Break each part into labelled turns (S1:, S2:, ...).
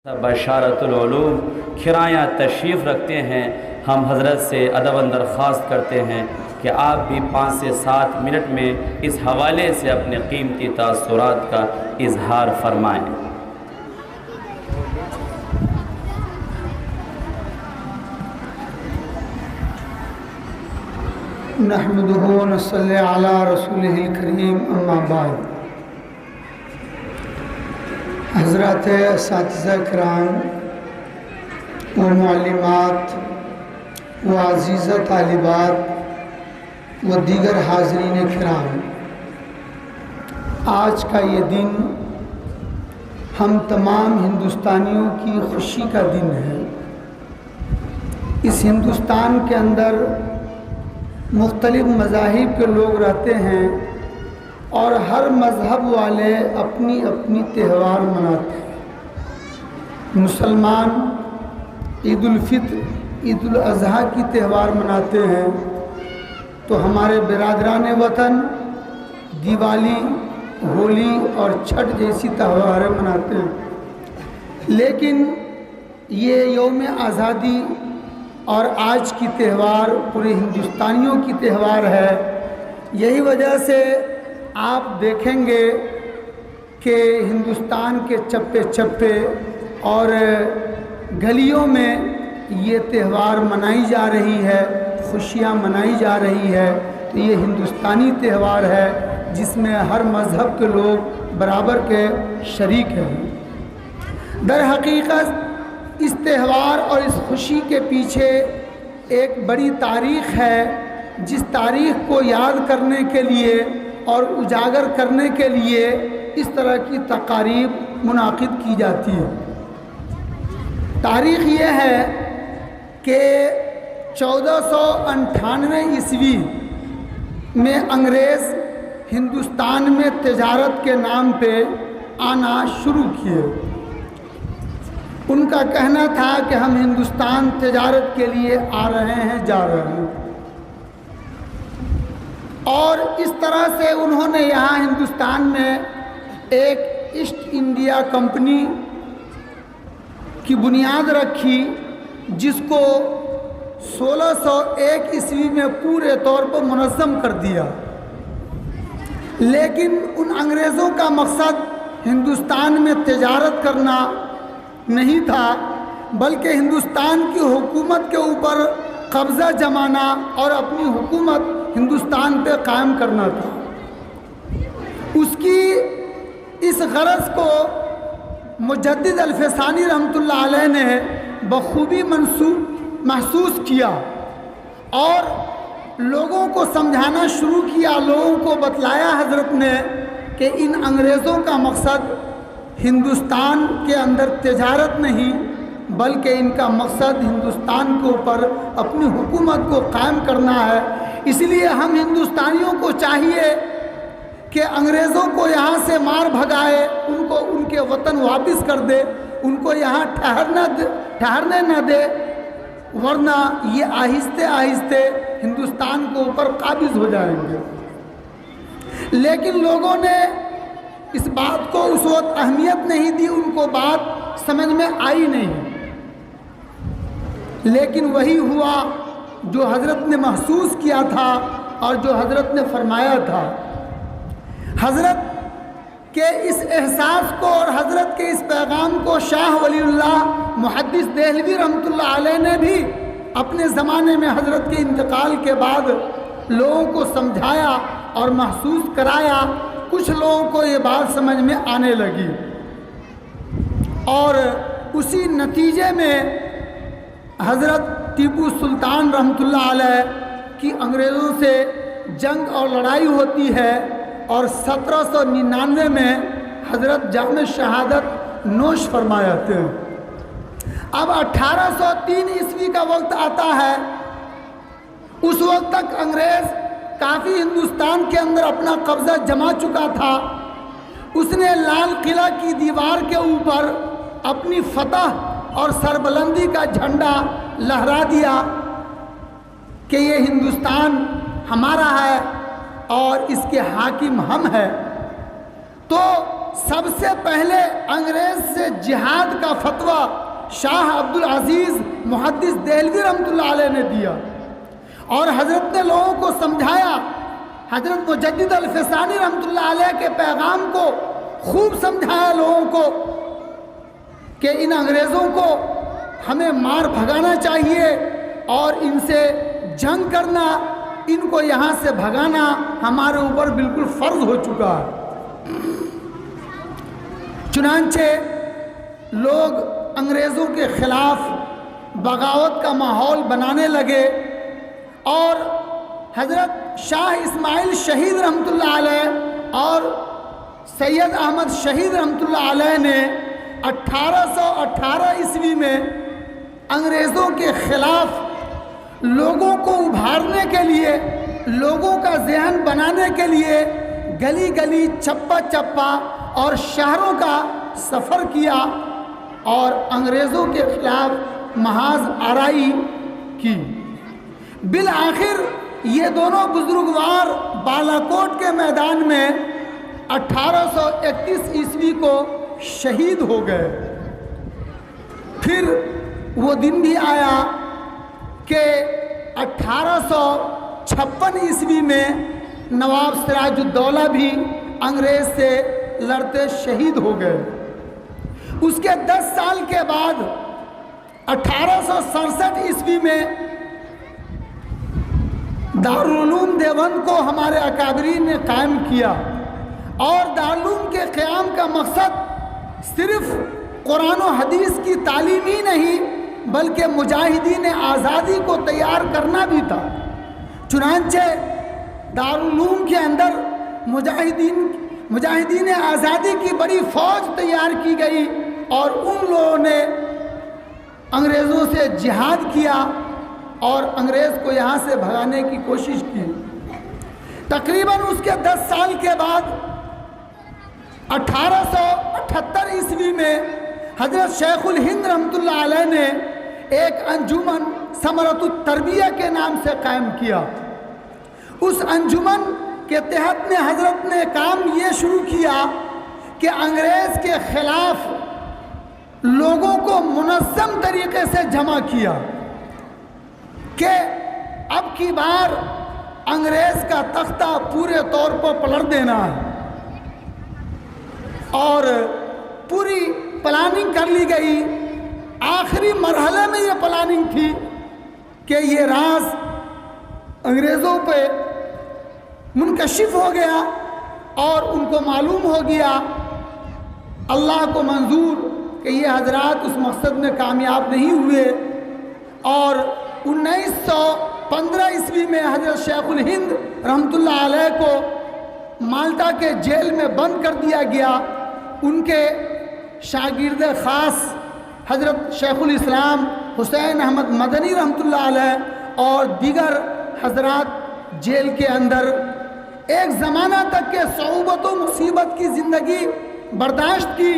S1: بشارت العلوم کھرایاں تشریف رکھتے ہیں۔ ہم حضرت سے ادب درخواست کرتے ہیں کہ آپ بھی 5 سے 7 منٹ میں اس حوالے سے اپنے قیمتی تاثرات کا اظہار فرمائیں۔
S2: نحمدہ و نصلی علی رسولہ الکریم، اما بعد۔ حضرات اساتذہ کرام و معلمات و عزیزہ طالبات و دیگر حاضرین کرام، آج کا یہ دن ہم تمام ہندوستانیوں کی خوشی کا دن ہے۔ اس ہندوستان کے اندر مختلف مذاہب کے لوگ رہتے ہیں اور ہر مذہب والے اپنی اپنی تہوار مناتے ہیں۔ مسلمان عید الفطر، عید الاضحیٰ کی تہوار مناتے ہیں، تو ہمارے برادران وطن دیوالی، ہولی اور چھٹ جیسی تہواریں مناتے ہیں۔ لیکن یہ یوم آزادی اور آج کی تہوار پورے ہندوستانیوں کی تہوار ہے۔ یہی وجہ سے آپ دیکھیں گے کہ ہندوستان کے چپے چپے اور گلیوں میں یہ تہوار منائی جا رہی ہے، خوشیاں منائی جا رہی ہے۔ تو یہ ہندوستانی تہوار ہے جس میں ہر مذہب کے لوگ برابر کے شریک ہیں۔ در حقیقت اس تہوار اور اس خوشی کے پیچھے ایک بڑی تاریخ ہے، جس تاریخ کو یاد کرنے کے لیے اور اجاگر کرنے کے لیے اس طرح کی تقاریب منعقد کی جاتی ہے۔ تاریخ یہ ہے کہ 1498 عیسوی میں انگریز ہندوستان میں تجارت کے نام پہ آنا شروع کیے۔ ان کا کہنا تھا کہ ہم ہندوستان تجارت کے لیے آ رہے ہیں، جا رہے ہیں، اور اس طرح سے انہوں نے یہاں ہندوستان میں ایک ایسٹ انڈیا کمپنی کی بنیاد رکھی، جس کو 1601 عیسوی میں پورے طور پر منظم کر دیا۔ لیکن ان انگریزوں کا مقصد ہندوستان میں تجارت کرنا نہیں تھا، بلکہ ہندوستان کی حکومت کے اوپر قبضہ جمانا اور اپنی حکومت ہندوستان پہ قائم کرنا تھا۔ اس کی اس غرض کو مجدد الفسانی رحمۃ اللہ علیہ نے بخوبی محسوس کیا اور لوگوں کو سمجھانا شروع کیا، لوگوں کو بتلایا حضرت نے کہ ان انگریزوں کا مقصد ہندوستان کے اندر تجارت نہیں، بلکہ ان کا مقصد ہندوستان کے اوپر اپنی حکومت کو قائم کرنا ہے۔ اس لیے ہم ہندوستانیوں کو چاہیے کہ انگریزوں کو یہاں سے مار بھگائے، ان کو ان کے وطن واپس کر دے، ان کو یہاں ٹھہرنے نہ دے، ورنہ یہ آہستہ آہستہ ہندوستان کے اوپر قابض ہو جائیں گے۔ لیکن لوگوں نے اس بات کو اس وقت اہمیت نہیں دی، ان کو بات سمجھ میں آئی نہیں۔ لیکن وہی ہوا جو حضرت نے محسوس کیا تھا اور جو حضرت نے فرمایا تھا۔ حضرت کے اس احساس کو اور حضرت کے اس پیغام کو شاہ ولی اللہ محدث دہلوی رحمۃ اللہ علیہ نے بھی اپنے زمانے میں حضرت کے انتقال کے بعد لوگوں کو سمجھایا اور محسوس کرایا۔ کچھ لوگوں کو یہ بات سمجھ میں آنے لگی، اور اسی نتیجے میں حضرت ٹیپو سلطان رحمۃ اللہ علیہ کی انگریزوں سے جنگ اور لڑائی ہوتی ہے، اور 1799 میں حضرت جام شہادت نوش فرماتے ہیں۔ اب 1803 عیسوی کا وقت آتا ہے۔ اس وقت تک انگریز کافی ہندوستان کے اندر اپنا قبضہ جما چکا تھا۔ اس نے لال قلعہ کی دیوار کے اوپر اپنی فتح اور سربلندی کا جھنڈا لہرا دیا کہ یہ ہندوستان ہمارا ہے اور اس کے حاکم ہم ہیں۔ تو سب سے پہلے انگریز سے جہاد کا فتویٰ شاہ عبدالعزیز محدث دہلوی رحمۃ اللہ علیہ نے دیا، اور حضرت نے لوگوں کو سمجھایا، حضرت مجدد الفسانی رحمۃ اللہ علیہ کے پیغام کو خوب سمجھایا لوگوں کو کہ ان انگریزوں کو ہمیں مار بھگانا چاہیے اور ان سے جنگ کرنا، ان کو یہاں سے بھگانا ہمارے اوپر بالکل فرض ہو چکا ہے۔ چنانچہ لوگ انگریزوں کے خلاف بغاوت کا ماحول بنانے لگے، اور حضرت شاہ اسماعیل شہید رحمۃ اللہ علیہ اور سید احمد شہید رحمۃ اللہ علیہ نے 1818 عیسوی میں انگریزوں کے خلاف لوگوں کو ابھارنے کے لیے، لوگوں کا ذہن بنانے کے لیے گلی گلی، چپا چپا اور شہروں کا سفر کیا اور انگریزوں کے خلاف محاذ آرائی کی۔ بالآخر یہ دونوں بزرگوار بالاکوٹ کے میدان میں 1831 عیسوی کو شہید ہو گئے۔ پھر وہ دن بھی آیا کہ 1856 عیسوی میں نواب سراج الدولہ بھی انگریز سے لڑتے شہید ہو گئے۔ اس کے 10 سال کے بعد 1867 عیسوی میں دارالعلوم دیوبند کو ہمارے اکابرین نے قائم کیا، اور دارالعلوم کے قیام کا مقصد صرف قرآن و حدیث کی تعلیم ہی نہیں بلکہ مجاہدین آزادی کو تیار کرنا بھی تھا۔ چنانچہ دارالعلوم کے اندر مجاہدین آزادی کی بڑی فوج تیار کی گئی، اور ان لوگوں نے انگریزوں سے جہاد کیا اور انگریز کو یہاں سے بھگانے کی کوشش کی۔ تقریباً اس کے 10 سال کے بعد 1878 عیسوی میں حضرت شیخ الہند رحمۃ اللہ علیہ نے ایک انجمن ثمرۃ التربیہ کے نام سے قائم کیا۔ اس انجمن کے تحت حضرت نے کام یہ شروع کیا کہ انگریز کے خلاف لوگوں کو منظم طریقے سے جمع کیا کہ اب کی بار انگریز کا تختہ پورے طور پر پلٹ دینا ہے، اور پوری پلاننگ کر لی گئی۔ آخری مرحلے میں یہ پلاننگ تھی کہ یہ راز انگریزوں پہ منکشف ہو گیا اور ان کو معلوم ہو گیا، اللہ کو منظور کہ یہ حضرات اس مقصد میں کامیاب نہیں ہوئے، اور 1915 عیسوی میں حضرت شیخ الہند رحمۃ اللہ علیہ کو مالٹا کے جیل میں بند کر دیا گیا۔ ان کے شاگرد خاص حضرت شیخ الاسلام حسین احمد مدنی رحمۃ اللہ علیہ اور دیگر حضرات جیل کے اندر ایک زمانہ تک کے صعوبت و مصیبت کی زندگی برداشت کی،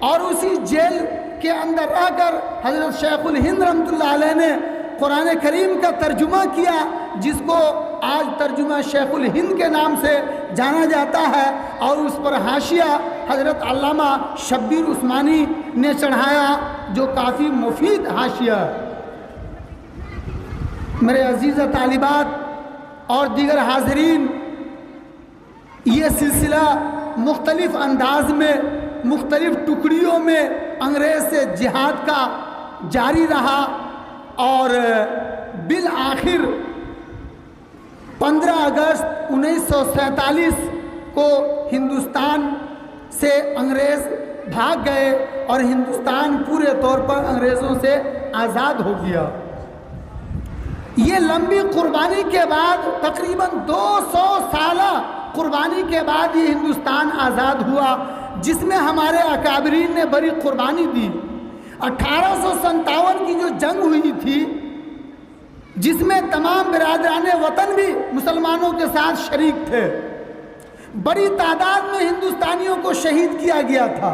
S2: اور اسی جیل کے اندر رہ کر حضرت شیخ الہند رحمۃ اللہ علیہ نے قرآن کریم کا ترجمہ کیا، جس کو آج ترجمہ شیخ الہند کے نام سے جانا جاتا ہے، اور اس پر حاشیہ حضرت علامہ شبیر عثمانی نے چڑھایا، جو کافی مفید حاشیہ ہے۔ میرے عزیز طالبات اور دیگر حاضرین، یہ سلسلہ مختلف انداز میں، مختلف ٹکڑیوں میں انگریز سے جہاد کا جاری رہا، اور بالآخر 15 اگست 1947 کو ہندوستان سے انگریز بھاگ گئے، اور ہندوستان پورے طور پر انگریزوں سے آزاد ہو گیا۔ یہ لمبی قربانی کے بعد، تقریباً 200 سالہ قربانی کے بعد یہ ہندوستان آزاد ہوا، جس میں ہمارے اکابرین نے بڑی قربانی دی۔ 1857 کی جو جنگ ہوئی تھی، جس میں تمام برادران وطن بھی مسلمانوں کے ساتھ شریک تھے، بڑی تعداد میں ہندوستانیوں کو شہید کیا گیا تھا۔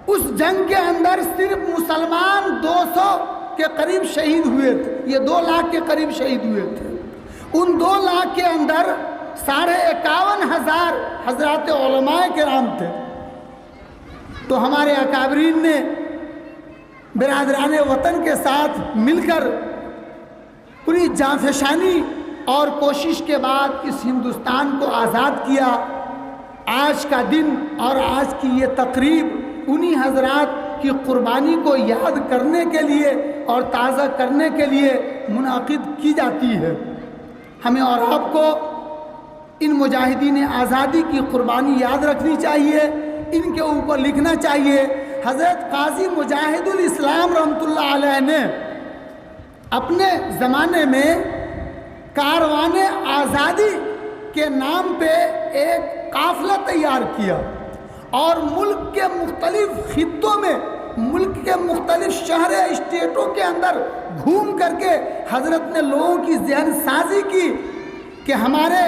S2: اس جنگ کے اندر صرف مسلمان 200 کے قریب شہید ہوئے تھے، یہ 2 لاکھ کے قریب شہید ہوئے تھے۔ ان 2 لاکھ کے اندر 51,500 حضرات علماء کرام تھے۔ تو ہمارے اکابرین نے برادران وطن کے ساتھ مل کر پوری جانفشانی اور کوشش کے بعد اس ہندوستان کو آزاد کیا۔ آج کا دن اور آج کی یہ تقریب انہی حضرات کی قربانی کو یاد کرنے کے لیے اور تازہ کرنے کے لیے منعقد کی جاتی ہے۔ ہمیں اور آپ کو ان مجاہدین آزادی کی قربانی یاد رکھنی چاہیے، ان کے اوپر لکھنا چاہیے۔ حضرت قاضی مجاہد الاسلام رحمۃ اللہ علیہ نے اپنے زمانے میں کاروان آزادی کے نام پہ ایک قافلہ تیار کیا اور ملک کے مختلف خطوں میں، ملک کے مختلف شہر اسٹیٹوں کے اندر گھوم کر کے حضرت نے لوگوں کی ذہن سازی کی کہ ہمارے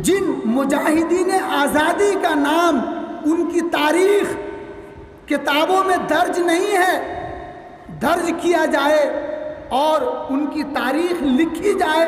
S2: جن مجاہدین آزادی کا نام، ان کی تاریخ کتابوں میں درج نہیں ہے، درج کیا جائے اور ان کی تاریخ لکھی جائے